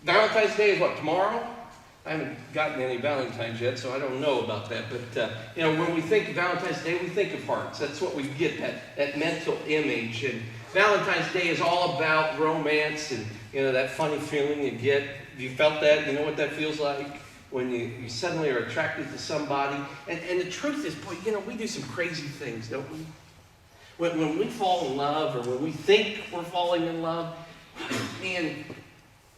Valentine's Day is what, tomorrow? I haven't gotten any Valentine's yet, so I don't know about that. But, when we think of Valentine's Day, we think of hearts. That's what we get, that mental image. And Valentine's Day is all about romance and, that funny feeling you get. Have you felt that? You know what that feels like? When you suddenly are attracted to somebody. And the truth is, boy, we do some crazy things, don't we? When we fall in love, or when we think we're falling in love, man,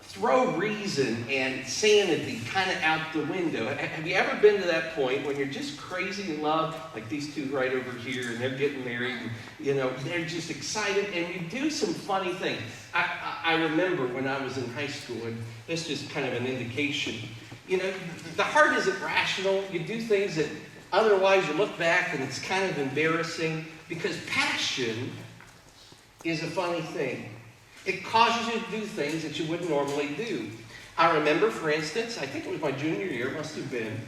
throw reason and sanity kind of out the window. Have you ever been to that point when you're just crazy in love, like these two right over here, and they're getting married, and, they're just excited, and you do some funny things. I remember when I was in high school, and this is just kind of an indication. The heart isn't rational. You do things that otherwise you look back and it's kind of embarrassing, because passion is a funny thing. It causes you to do things that you wouldn't normally do. I remember, for instance, I think it was my junior year, it must have been.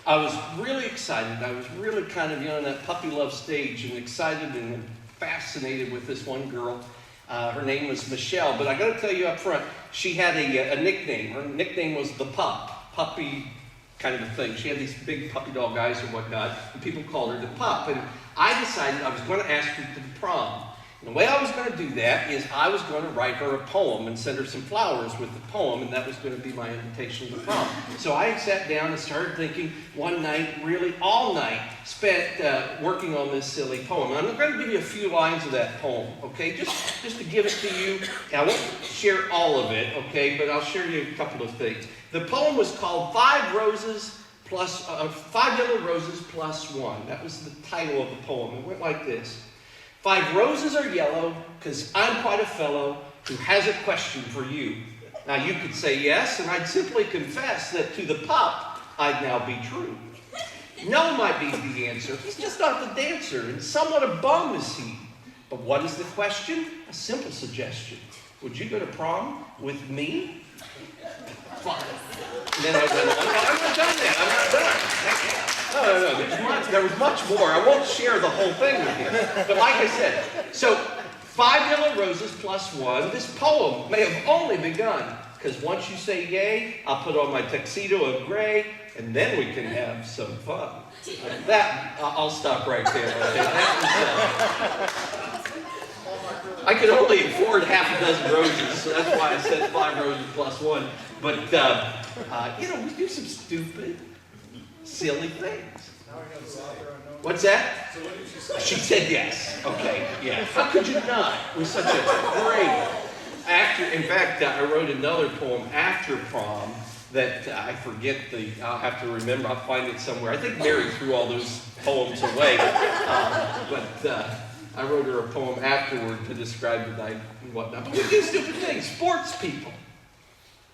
I was really excited. I was really kind of, in that puppy love stage, and excited and fascinated with this one girl. Her name was Michelle, but I got to tell you up front, she had a nickname. Her nickname was the puppy kind of a thing. She had these big puppy dog eyes and whatnot, and people called her the pup. And I decided I was going to ask her to the prom. And the way I was going to do that is I was going to write her a poem and send her some flowers with the poem, and that was going to be my invitation to the prom. So I sat down and started thinking one night, really all night, spent working on this silly poem. And I'm going to give you a few lines of that poem, okay? Just to give it to you. I won't share all of it, okay? But I'll share you a couple of things. The poem was called 5 Yellow Roses Plus One. That was the title of the poem. It went like this. 5 roses are yellow, 'cause I'm quite a fellow who has a question for you. Now you could say yes, and I'd simply confess that to the pup, I'd now be true. No might be the answer. He's just not the dancer, and somewhat a bum is he. But what is the question? A simple suggestion. Would you go to prom with me? Fine. And then I went on, I'm not done yet. I'm not done. No. There was much more. I won't share the whole thing with you. But like I said, so 5 yellow roses plus one. This poem may have only begun, because once you say yay, I'll put on my tuxedo of gray, and then we can have some fun. I'll stop right there. I could only afford half a dozen roses, so that's why I said 5 roses plus one. But, we do some stupid, silly things. What's that? She said yes. Okay, yeah. How could you not? It was such a great in fact, I wrote another poem after prom that I forget I'll have to remember. I'll find it somewhere. I think Mary threw all those poems away. But I wrote her a poem afterward to describe the night and whatnot. But we do stupid things. Sports people.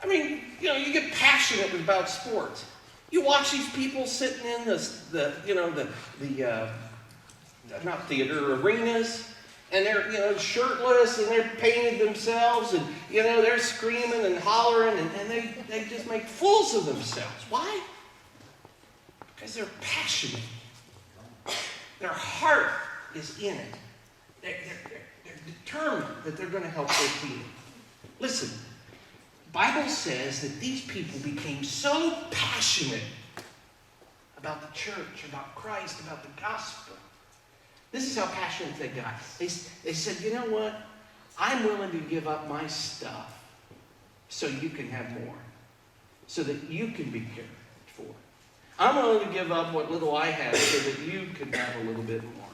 I mean, you get passionate about sports. You watch these people sitting in not theater, arenas, and they're shirtless, and they're painted themselves, and they're screaming and hollering, and they just make fools of themselves. Why? Because they're passionate. Their heart is in it. They're determined that they're going to help their team. Listen. The Bible says that these people became so passionate about the church, about Christ, about the gospel. This is how passionate they got. They said, you know what? I'm willing to give up my stuff so you can have more, so that you can be cared for. I'm willing to give up what little I have so that you can have a little bit more.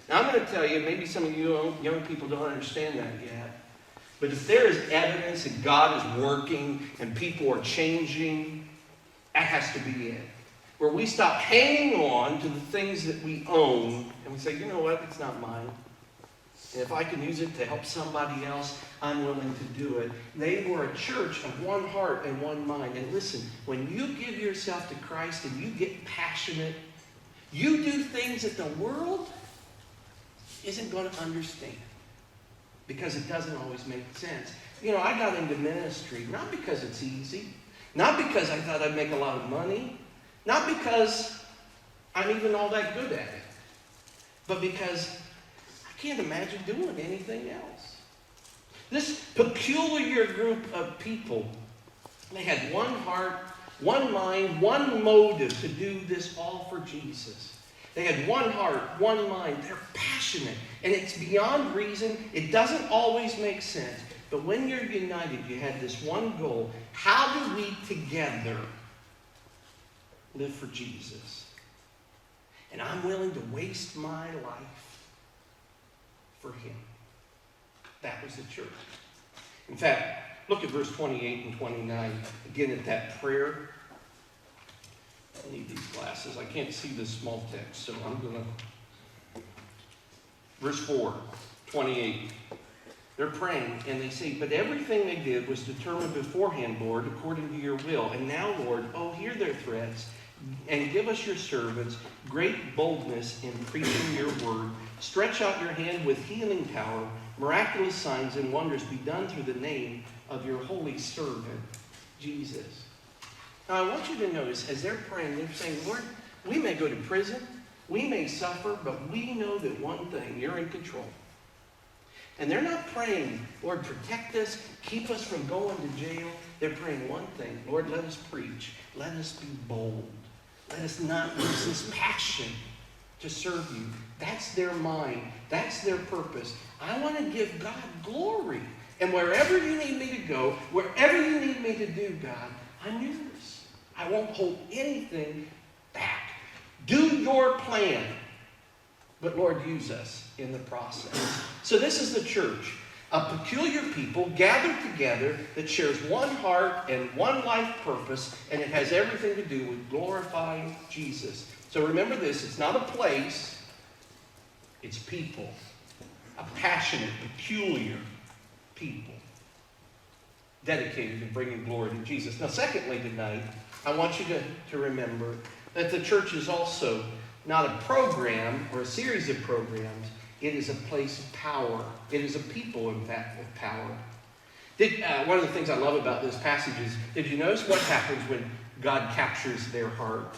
Now, I'm going to tell you, maybe some of you young people don't understand that yet. But if there is evidence that God is working and people are changing, that has to be it. Where we stop hanging on to the things that we own and we say, you know what, it's not mine. And if I can use it to help somebody else, I'm willing to do it. They were a church of one heart and one mind. And listen, when you give yourself to Christ and you get passionate, you do things that the world isn't going to understand. Because it doesn't always make sense. I got into ministry not because it's easy, not because I thought I'd make a lot of money, not because I'm even all that good at it, but because I can't imagine doing anything else. This peculiar group of people, they had one heart, one mind, one motive to do this all for Jesus. They had one heart, one mind. They're passionate. And it's beyond reason. It doesn't always make sense. But when you're united, you have this one goal. How do we together live for Jesus? And I'm willing to waste my life for him. That was the church. In fact, look at verse 28 and 29. Again, at that prayer. I need these glasses. I can't see the small text, so I'm going to... Verse 4, 28. They're praying, and they say, but everything they did was determined beforehand, Lord, according to your will. And now, Lord, hear their threats, and give us your servants great boldness in preaching your word. Stretch out your hand with healing power. Miraculous signs and wonders be done through the name of your holy servant, Jesus. Now, I want you to notice, as they're praying, they're saying, Lord, we may go to prison, we may suffer, but we know that one thing, you're in control. And they're not praying, Lord, protect us, keep us from going to jail. They're praying one thing, Lord, let us preach. Let us be bold. Let us not lose this passion to serve you. That's their mind. That's their purpose. I want to give God glory. And wherever you need me to go, wherever you need me to do, God, I'm yours. I won't hold anything back. Do your plan. But Lord, use us in the process. So this is the church. A peculiar people gathered together that shares one heart and one life purpose, and it has everything to do with glorifying Jesus. So remember this, it's not a place, it's people. A passionate, peculiar people dedicated to bringing glory to Jesus. Now secondly tonight, I want you to remember that the church is also not a program or a series of programs. It is a place of power. It is a people, in fact, of power. One of the things I love about this passage is, did you notice what happens when God captures their heart?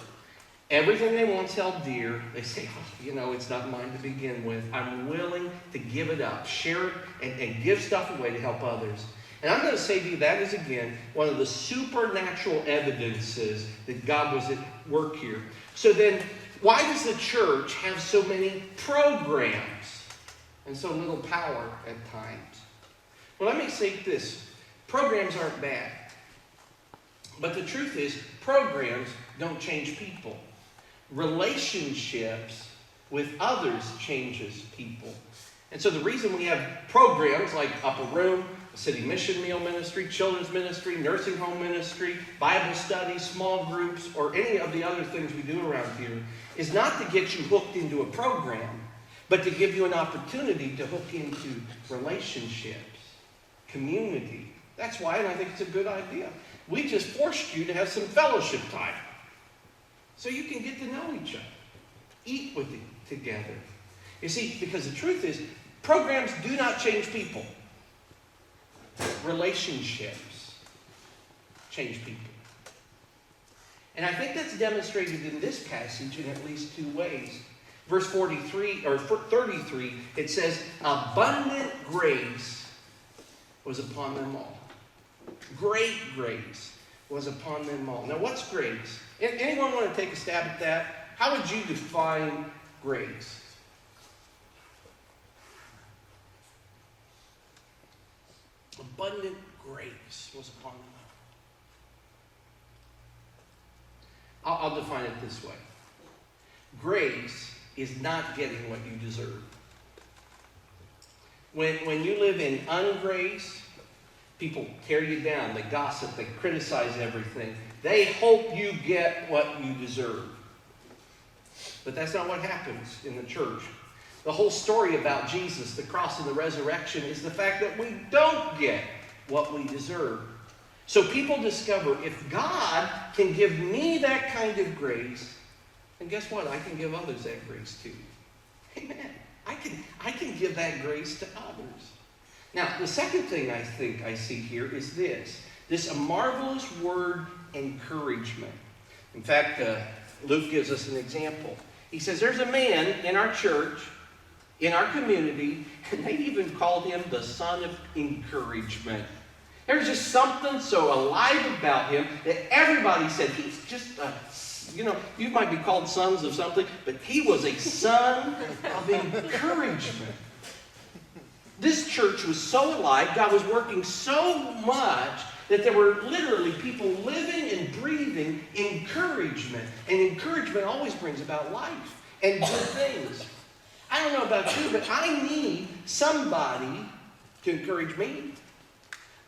Everything they once held dear, they say, it's not mine to begin with. I'm willing to give it up, share it, and give stuff away to help others. And I'm going to say to you, that is, again, one of the supernatural evidences that God was at work here. So then, why does the church have so many programs and so little power at times? Well, let me say this. Programs aren't bad. But the truth is, programs don't change people. Relationships with others changes people. And so the reason we have programs like Upper Room, City Mission Meal Ministry, Children's Ministry, Nursing Home Ministry, Bible study, small groups, or any of the other things we do around here is not to get you hooked into a program, but to give you an opportunity to hook into relationships, community. That's why, and I think it's a good idea. We just forced you to have some fellowship time so you can get to know each other, eat with it together. You see, because the truth is, programs do not change people. Relationships change people. And I think that's demonstrated in this passage in at least two ways. Verse 43 or 33, it says, abundant grace was upon them all. Great grace was upon them all. Now, what's grace? Anyone want to take a stab at that? How would you define grace? Abundant grace was upon them all. I'll define it this way. Grace is not getting what you deserve. When you live in ungrace, people tear you down, they gossip, they criticize everything. They hope you get what you deserve. But that's not what happens in the church. The whole story about Jesus, the cross and the resurrection, is the fact that we don't get what we deserve. So people discover, if God can give me that kind of grace, then guess what? I can give others that grace too. Amen. I can give that grace to others. Now, the second thing I think I see here is this marvelous word, encouragement. In fact, Luke gives us an example. He says, there's a man in our church, in our community, and they even called him the son of encouragement. There's just something so alive about him that everybody said he's just you might be called sons of something, but he was a son of encouragement. This church was so alive, God was working so much that there were literally people living and breathing encouragement. And encouragement always brings about life and good things. I don't know about you, but I need somebody to encourage me.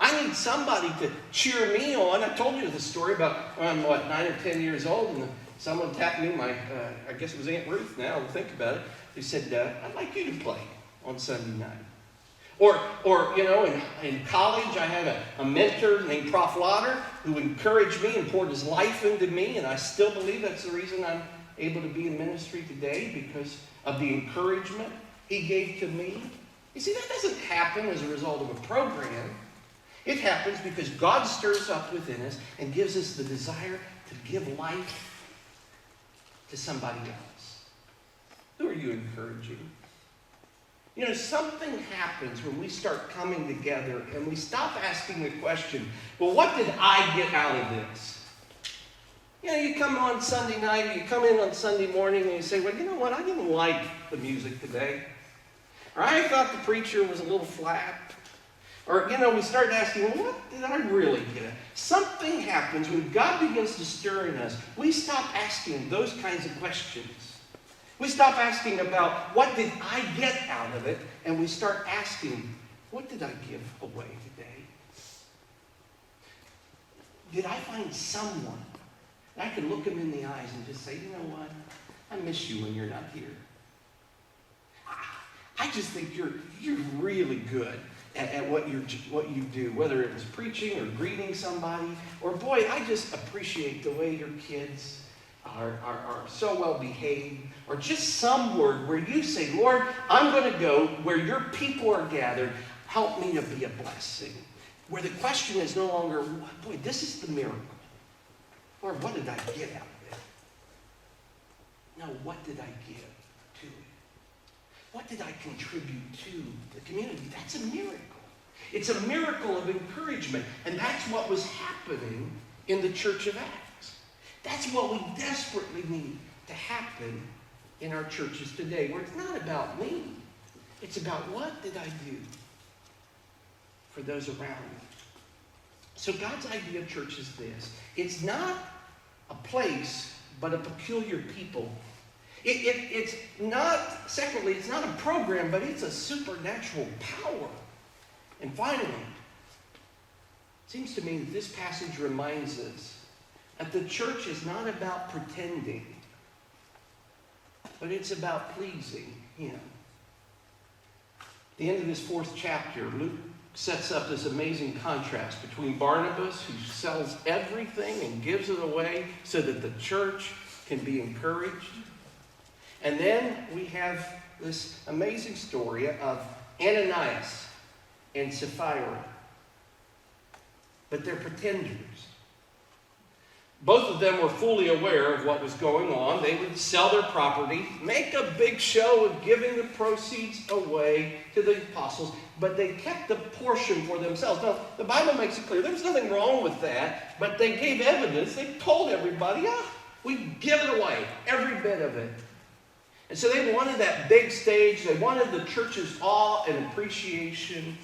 I need somebody to cheer me on. I told you the story about when I'm, 9 or 10 years old, and someone tapped me, I guess it was Aunt Ruth now, to think about it. They said, I'd like you to play on Sunday night. Or in college, I had a mentor named Prof. Lauder who encouraged me and poured his life into me, and I still believe that's the reason I'm able to be in ministry today, because of the encouragement he gave to me. You see, that doesn't happen as a result of a program. It happens because God stirs up within us and gives us the desire to give life to somebody else. Who are you encouraging? Something happens when we start coming together and we stop asking the question, well, what did I get out of this? You come on Sunday night, or you come in on Sunday morning and you say, well, you know what, I didn't like the music today. Or I thought the preacher was a little flat. Or, we start asking, well, what did I really get? Something happens when God begins to stir in us. We stop asking those kinds of questions. We stop asking about what did I get out of it, and we start asking, what did I give away today? Did I find someone that I could look them in the eyes and just say, you know what? I miss you when you're not here. I just think you're really good at what you do, whether it was preaching or greeting somebody, or boy, I just appreciate the way your kids are so well behaved, or just some word where you say, Lord, I'm going to go where your people are gathered. Help me to be a blessing. Where the question is no longer, boy, this is the miracle. Lord, what did I get out of it? No, what did I give to it? What did I contribute to the community? That's a miracle. It's a miracle of encouragement. And that's what was happening in the Church of Acts. That's what we desperately need to happen in our churches today, where it's not about me. It's about what did I do for those around me. So God's idea of church is this. It's not a place, but a peculiar people. It's not a program, but it's a supernatural power. And finally, it seems to me that this passage reminds us that the church is not about pretending, but it's about pleasing Him. At the end of this 4th chapter, Luke sets up this amazing contrast between Barnabas, who sells everything and gives it away so that the church can be encouraged. And then we have this amazing story of Ananias and Sapphira. But they're pretenders. Both of them were fully aware of what was going on. They would sell their property, make a big show of giving the proceeds away to the apostles, but they kept the portion for themselves. Now, the Bible makes it clear there's nothing wrong with that, but they gave evidence. They told everybody, we give it away, every bit of it. And so they wanted that big stage. They wanted the church's awe and appreciation.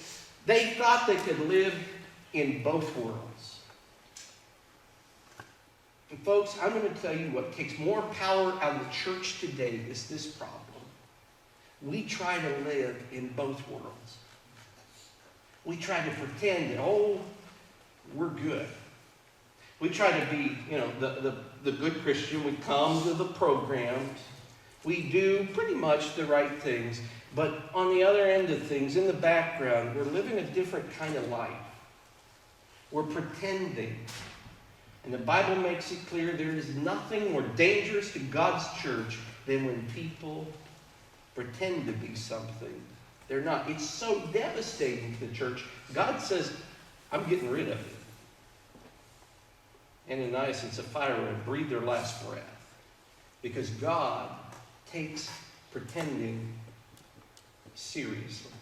They thought they could live in both worlds. And folks, I'm going to tell you what takes more power out of the church today is this problem. We try to live in both worlds. We try to pretend that, we're good. We try to be, the good Christian. We come to the programs. We do pretty much the right things. But on the other end of things, in the background, we're living a different kind of life. We're pretending. And the Bible makes it clear there is nothing more dangerous to God's church than when people pretend to be something they're not. It's so devastating to the church. God says, I'm getting rid of it. Ananias and Sapphira breathed their last breath because God takes pretending seriously.